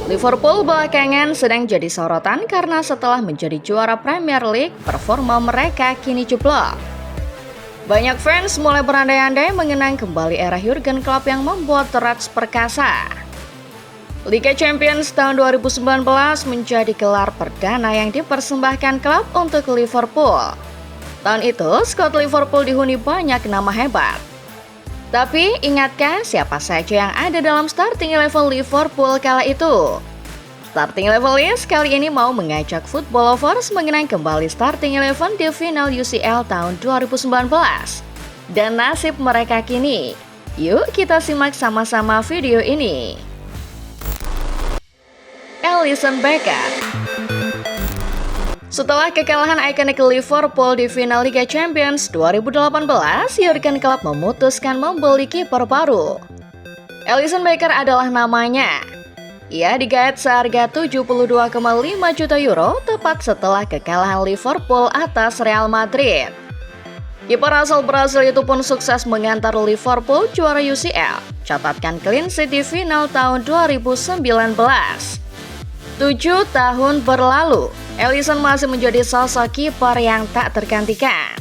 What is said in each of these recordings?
Liverpool belakangan sedang jadi sorotan karena setelah menjadi juara Premier League, performa mereka kini jeblok. Banyak fans mulai berandai-andai mengenang kembali era Jurgen Klopp yang membuat The Reds perkasa. Liga Champions tahun 2019 menjadi gelar perdana yang dipersembahkan klub untuk Liverpool. Tahun itu, skuad Liverpool dihuni banyak nama hebat. Tapi, ingatkah siapa saja yang ada dalam starting level Liverpool kala itu? Starting level list kali ini mau mengajak football lovers mengenang kembali starting eleven di final UCL tahun 2019 dan nasib mereka kini. Yuk kita simak sama-sama video ini. Alisson Becker. Setelah kekalahan ikonik Liverpool di final Liga Champions 2018, Jurgen Klopp memutuskan membeli kiper baru. Alisson Becker adalah namanya. Ia digait seharga 72,5 juta euro tepat setelah kekalahan Liverpool atas Real Madrid. Kiper asal Brasil itu pun sukses mengantar Liverpool juara UCL. Catatkan clean sheet di final tahun 2019. 7 tahun berlalu, Alisson masih menjadi sosok kiper yang tak tergantikan.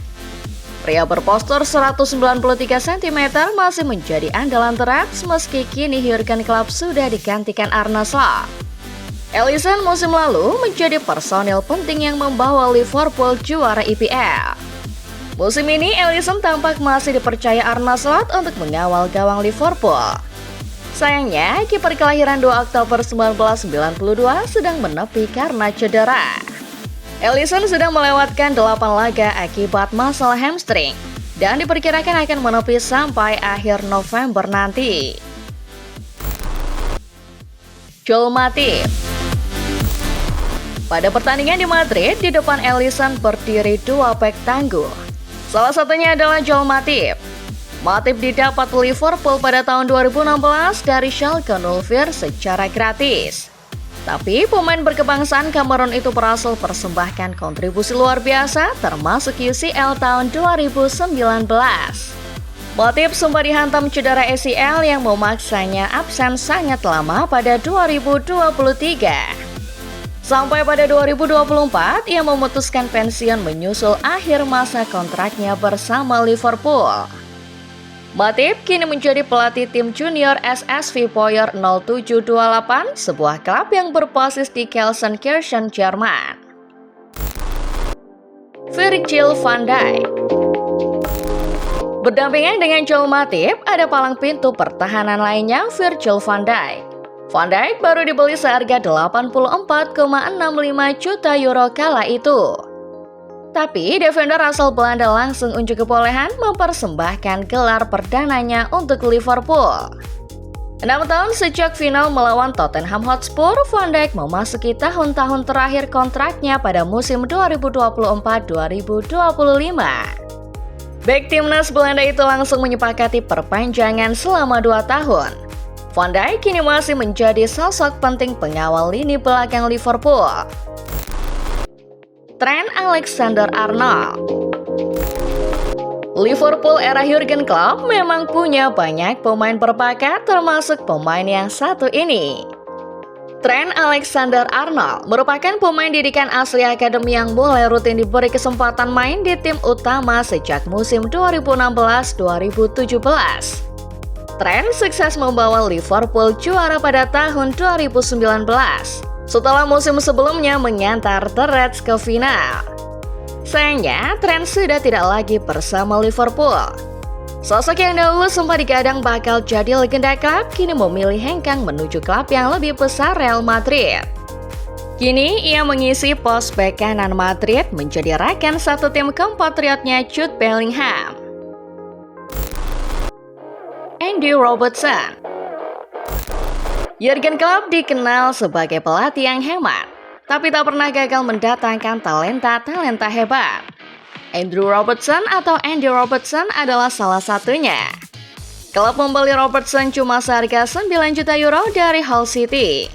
Pria berpostur 193 cm masih menjadi andalan The Reds meski kini Jurgen Klopp sudah digantikan Arne Slot. Alisson musim lalu menjadi personil penting yang membawa Liverpool juara EPL. Musim ini Alisson tampak masih dipercaya Arne Slot untuk mengawal gawang Liverpool. Sayangnya, kiper kelahiran 2 Oktober 1992 sedang menepi karena cedera. Alisson sudah melewatkan 8 laga akibat masalah hamstring dan diperkirakan akan menepi sampai akhir November nanti. Joel Matip. Pada pertandingan di Madrid, di depan Alisson berdiri 2 bek tangguh. Salah satunya adalah Joel Matip. Matip didapat Liverpool pada tahun 2016 dari Schalke 04 secara gratis. Tapi pemain berkebangsaan Kamerun itu berhasil persembahkan kontribusi luar biasa termasuk UCL tahun 2019. Matip sempat dihantam cedera ACL yang memaksanya absen sangat lama pada 2023. Sampai pada 2024, ia memutuskan pensiun menyusul akhir masa kontraknya bersama Liverpool. Matip kini menjadi pelatih tim junior SSV Poyer 0728, sebuah klub yang berbasis di Gelsenkirchen, Jerman. Virgil van Dijk. Berdampingan dengan Joel Matip, ada palang pintu pertahanan lainnya, Virgil van Dijk. Van Dijk baru dibeli seharga 84,65 juta euro kala itu. Tapi defender asal Belanda langsung unjuk kebolehan mempersembahkan gelar perdananya untuk Liverpool. 6 tahun sejak final melawan Tottenham Hotspur, Van Dijk memasuki tahun-tahun terakhir kontraknya pada musim 2024-2025. Bek timnas Belanda itu langsung menyepakati perpanjangan selama 2 tahun. Van Dijk kini masih menjadi sosok penting pengawal lini belakang Liverpool. Trent Alexander-Arnold. Liverpool era Jurgen Klopp memang punya banyak pemain berbakat termasuk pemain yang satu ini. Trent Alexander-Arnold merupakan pemain didikan asli akademi yang mulai rutin diberi kesempatan main di tim utama sejak musim 2016-2017. Trent sukses membawa Liverpool juara pada tahun 2019. Setelah musim sebelumnya mengantar The Reds ke final. Sayangnya, Trent sudah tidak lagi bersama Liverpool. Sosok yang dahulu sempat digadang bakal jadi legenda klub, kini memilih hengkang menuju klub yang lebih besar, Real Madrid. Kini, ia mengisi pos bek kanan Madrid menjadi rekan satu tim kompatriotnya Jude Bellingham. Andy Robertson. Jurgen Klopp dikenal sebagai pelatih yang hemat, tapi tak pernah gagal mendatangkan talenta-talenta hebat. Andrew Robertson atau Andy Robertson adalah salah satunya. Klub membeli Robertson cuma seharga 9 juta euro dari Hull City.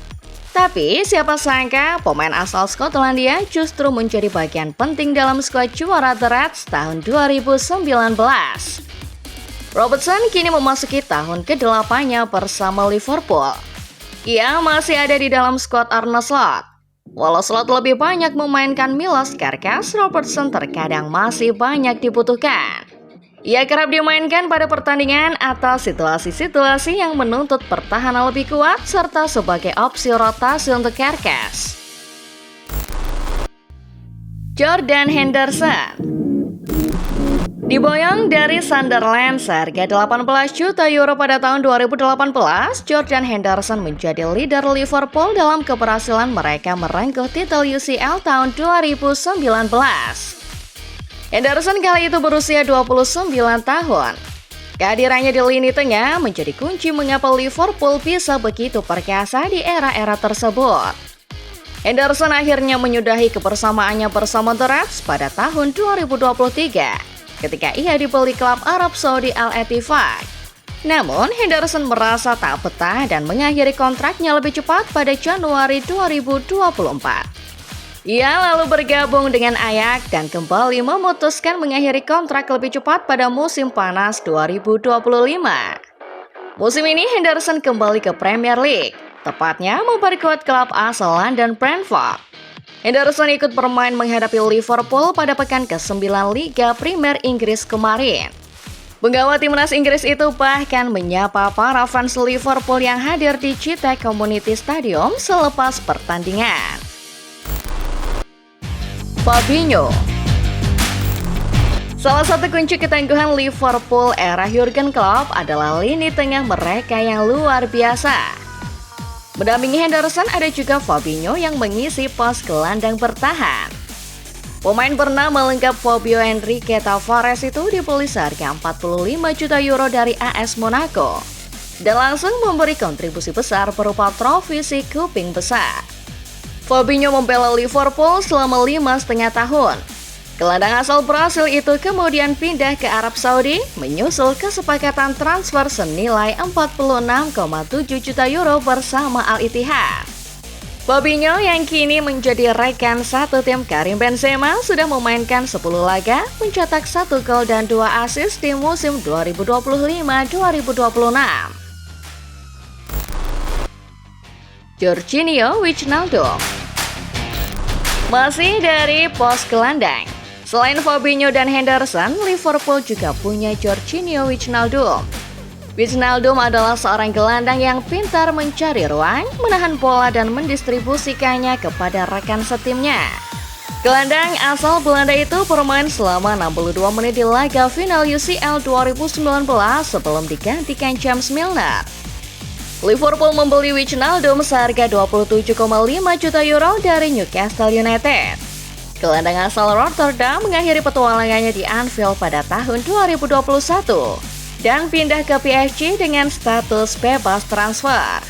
Tapi siapa sangka pemain asal Skotlandia justru menjadi bagian penting dalam skuad juara The Reds tahun 2019. Robertson kini memasuki tahun ke-8-nya bersama Liverpool. Ia masih ada di dalam skuad Arne Slot. Walau Slot lebih banyak memainkan Milos Kerkez, Robertson terkadang masih banyak dibutuhkan. Ia kerap dimainkan pada pertandingan atau situasi-situasi yang menuntut pertahanan lebih kuat serta sebagai opsi rotasi untuk Kerkez. Jordan Henderson diboyong dari Sunderland seharga 18 juta euro pada tahun 2018, Jordan Henderson menjadi leader Liverpool dalam keberhasilan mereka merengkuh titel UCL tahun 2019. Henderson kali itu berusia 29 tahun. Kehadirannya di lini tengah menjadi kunci mengapa Liverpool bisa begitu perkasa di era-era tersebut. Henderson akhirnya menyudahi kebersamaannya bersama The Reds pada tahun 2023 ketika ia dibeli klub Arab Saudi Al-Ettifaq. Namun, Henderson merasa tak betah dan mengakhiri kontraknya lebih cepat pada Januari 2024. Ia lalu bergabung dengan Ajax dan kembali memutuskan mengakhiri kontrak lebih cepat pada musim panas 2025. Musim ini Henderson kembali ke Premier League, tepatnya memperkuat klub asal London Brentford. Henderson ikut bermain menghadapi Liverpool pada pekan ke-9 Liga Premier Inggris kemarin. Penggawa timnas Inggris itu bahkan menyapa para fans Liverpool yang hadir di Cityc Community Stadium selepas pertandingan. Fabinho, salah satu kunci ketangguhan Liverpool era Jurgen Klopp adalah lini tengah mereka yang luar biasa. Mendampingi Henderson ada juga Fabinho yang mengisi pos gelandang bertahan. Pemain bernama lengkap Fabio Enrique Tavares itu dibeli seharga 45 juta euro dari AS Monaco dan langsung memberi kontribusi besar berupa trofi si kuping besar. Fabinho membela Liverpool selama 5,5 tahun. Gelandang asal Brasil itu kemudian pindah ke Arab Saudi menyusul kesepakatan transfer senilai 46,7 juta euro bersama Al-Ittihad. Fabinho yang kini menjadi rekan satu tim Karim Benzema sudah memainkan 10 laga, mencetak 1 gol dan 2 assist di musim 2025-2026. Georginio Wijnaldum, masih dari pos gelandang. Selain Fabinho dan Henderson, Liverpool juga punya Georginio Wijnaldum. Wijnaldum adalah seorang gelandang yang pintar mencari ruang, menahan bola dan mendistribusikannya kepada rekan setimnya. Gelandang asal Belanda itu bermain selama 62 menit di laga final UCL 2019 sebelum digantikan James Milner. Liverpool membeli Wijnaldum seharga 27,5 juta euro dari Newcastle United. Gelandang asal Rotterdam mengakhiri petualangannya di Anfield pada tahun 2021 dan pindah ke PSG dengan status bebas transfer.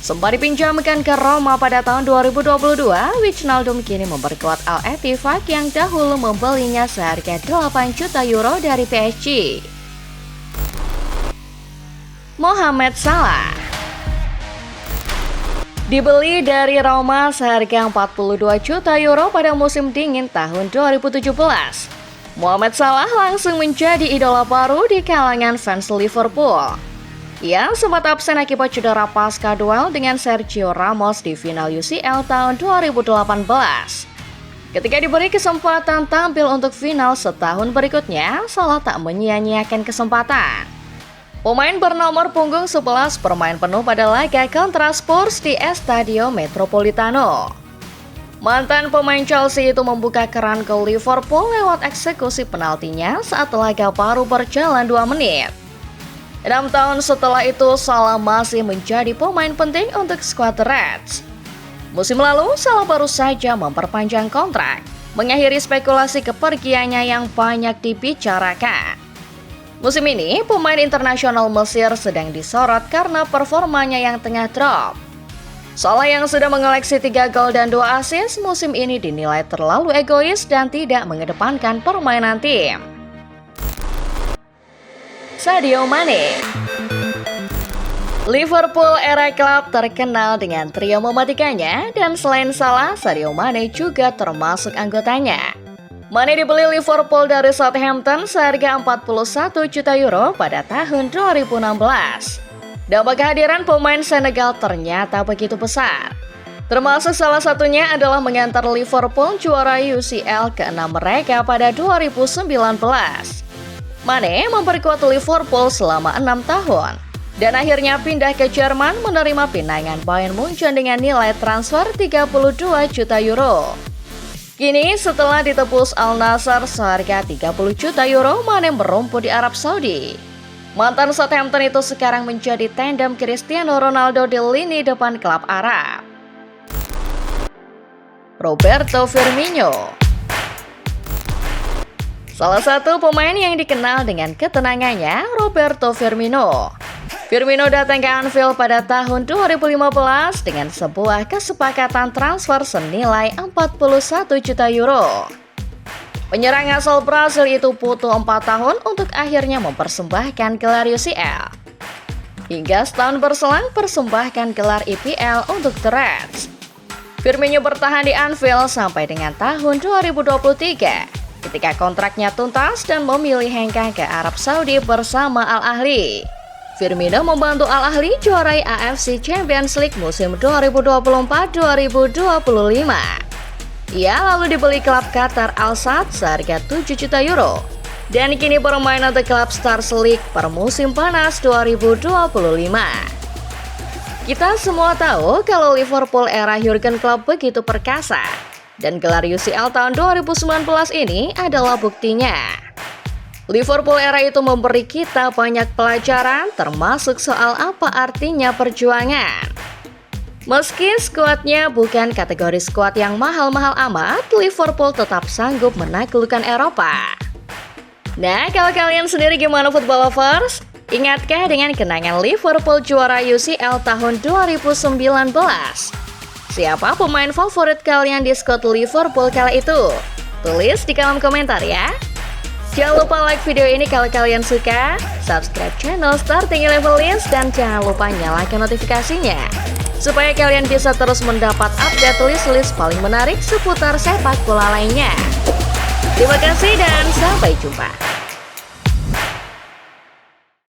Sempat dipinjamkan ke Roma pada tahun 2022, Wijnaldum kini memperkuat Al-Ettifaq yang dahulu membelinya seharga 8 juta euro dari PSG. Mohamed Salah dibeli dari Roma seharga 42 juta euro pada musim dingin tahun 2017. Mohamed Salah langsung menjadi idola baru di kalangan fans Liverpool. Ia sempat absen akibat cedera pasca duel dengan Sergio Ramos di final UCL tahun 2018. Ketika diberi kesempatan tampil untuk final setahun berikutnya, Salah tak menyia-nyiakan kesempatan. Pemain bernomor punggung 11 bermain penuh pada laga kontra Spurs di Estadio Metropolitano. Mantan pemain Chelsea itu membuka keran ke Liverpool lewat eksekusi penaltinya saat laga baru berjalan 2 menit. 6 tahun setelah itu, Salah masih menjadi pemain penting untuk skuad Reds. Musim lalu, Salah baru saja memperpanjang kontrak, mengakhiri spekulasi kepergiannya yang banyak dibicarakan. Musim ini, pemain internasional Mesir sedang disorot karena performanya yang tengah drop. Salah yang sudah mengoleksi 3 gol dan 2 assist musim ini dinilai terlalu egois dan tidak mengedepankan permainan tim. Sadio Mane, Liverpool era klub terkenal dengan trio mematikannya, dan selain Salah, Sadio Mane juga termasuk anggotanya. Mane dibeli Liverpool dari Southampton seharga 41 juta euro pada tahun 2016. Dampak kehadiran pemain Senegal ternyata begitu besar. Termasuk salah satunya adalah mengantar Liverpool juara UCL ke-6 mereka pada 2019. Mane memperkuat Liverpool selama 6 tahun. Dan akhirnya pindah ke Jerman menerima pinangan Bayern Munchen dengan nilai transfer 32 juta euro. Kini setelah ditebus Al Nassr seharga 30 juta euro, Mane merumput di Arab Saudi. Mantan Southampton itu sekarang menjadi tandem Cristiano Ronaldo di lini depan klub Arab. Roberto Firmino, salah satu pemain yang dikenal dengan ketenangannya, Roberto Firmino. Firmino datang ke Anfield pada tahun 2015 dengan sebuah kesepakatan transfer senilai 41 juta euro. Penyerang asal Brasil itu butuh 4 tahun untuk akhirnya mempersembahkan gelar UCL. Hingga setahun berselang persembahkan gelar EPL untuk The Reds. Firmino bertahan di Anfield sampai dengan tahun 2023 ketika kontraknya tuntas dan memilih hengkang ke Arab Saudi bersama Al Ahly. Firmino membantu Al Ahly juarai AFC Champions League musim 2024-2025. Ia lalu dibeli klub Qatar Al Sadd seharga 7 juta euro dan kini bermain untuk klub Stars League per musim panas 2025. Kita semua tahu kalau Liverpool era Jurgen Klopp begitu perkasa, dan gelar UCL tahun 2019 ini adalah buktinya. Liverpool era itu memberi kita banyak pelajaran, termasuk soal apa artinya perjuangan. Meski skuadnya bukan kategori skuad yang mahal-mahal amat, Liverpool tetap sanggup menaklukkan Eropa. Nah, kalau kalian sendiri gimana football lovers? Ingatkah dengan kenangan Liverpool juara UCL tahun 2019? Siapa pemain favorit kalian di skuad Liverpool kala itu? Tulis di kolom komentar ya. Jangan lupa like video ini kalau kalian suka, subscribe channel Starting Eleven List, dan jangan lupa nyalakan notifikasinya supaya kalian bisa terus mendapat update list-list paling menarik seputar sepak bola lainnya. Terima kasih dan sampai jumpa.